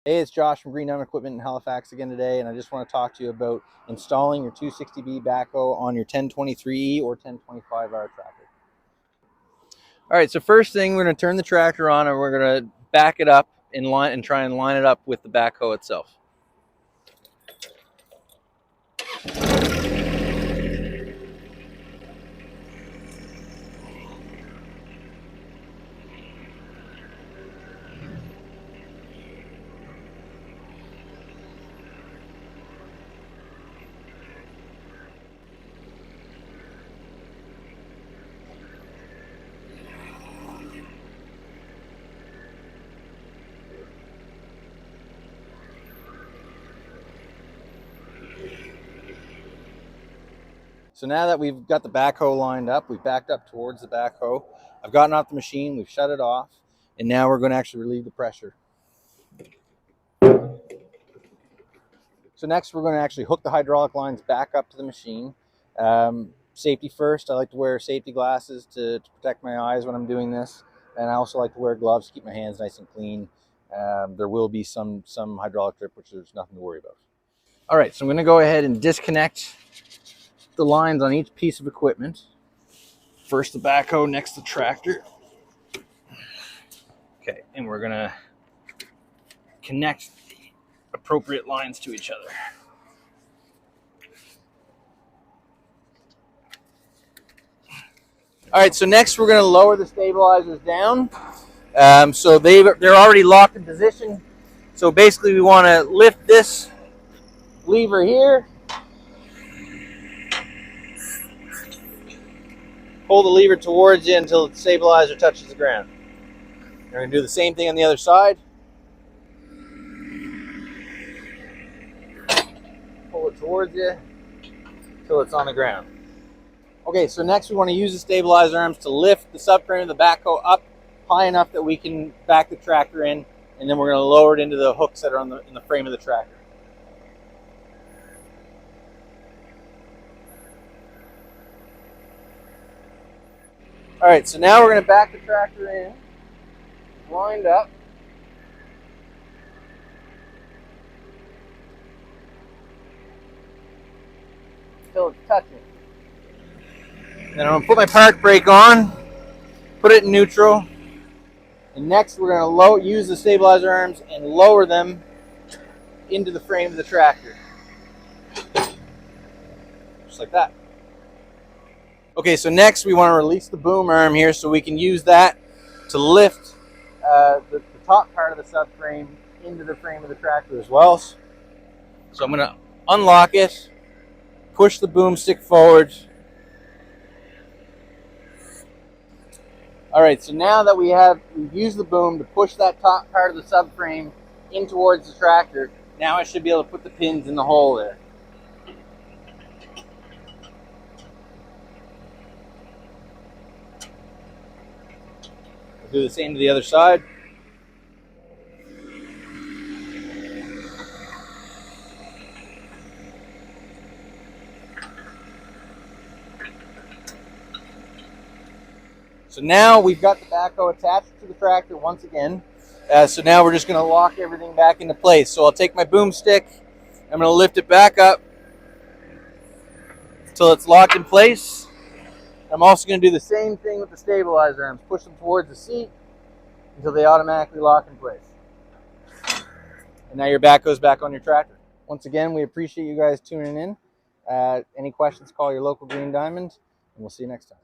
Hey, it's Josh from Green Diamond Equipment in Halifax again today, and I just want to talk to you about installing your 260B backhoe on your 1023E or 1025R tractor. All right, so first thing, we're going to turn the tractor on and we're going to back it up in line and try and line it up with the backhoe itself. So now that we've got the backhoe lined up, we've backed up towards the backhoe. I've gotten off the machine, we've shut it off, and now we're going to actually relieve the pressure. So next we're going to actually hook the hydraulic lines back up to the machine. Safety first, I like to wear safety glasses to protect my eyes when I'm doing this. And I also like to wear gloves to keep my hands nice and clean. There will be some hydraulic drip, which there's nothing to worry about. All right, so I'm going to go ahead and disconnect the lines on each piece of equipment. First the backhoe, next the tractor. Okay, and we're going to connect the appropriate lines to each other. All right, so next we're going to lower the stabilizers down. So they're already locked in position. So basically we want to lift this lever here, pull the lever towards you until the stabilizer touches the ground. We're going to do the same thing on the other side. Pull it towards you until it's on the ground. Okay, so next we want to use the stabilizer arms to lift the subframe of the backhoe up high enough that we can back the tractor in, and then we're going to lower it into the hooks that are in the frame of the tractor. All right, so now we're going to back the tractor in, lined up. Until it's touching. Then I'm going to put my park brake on, put it in neutral, and next we're going to use the stabilizer arms and lower them into the frame of the tractor. Just like that. Okay, so next we want to release the boom arm here so we can use that to lift the top part of the subframe into the frame of the tractor as well. So I'm going to unlock it, push the boom stick forward. All right, so now that we've used the boom to push that top part of the subframe in towards the tractor, now I should be able to put the pins in the hole there. I'll do the same to the other side. So now we've got the backhoe attached to the tractor once again. So now we're just going to lock everything back into place. So I'll take my boomstick, I'm going to lift it back up until it's locked in place. I'm also going to do the same thing with the stabilizer arms. Push them towards the seat until they automatically lock in place. And now your backhoe's back on your tractor. Once again, we appreciate you guys tuning in. Any questions, call your local Green Diamond, and we'll see you next time.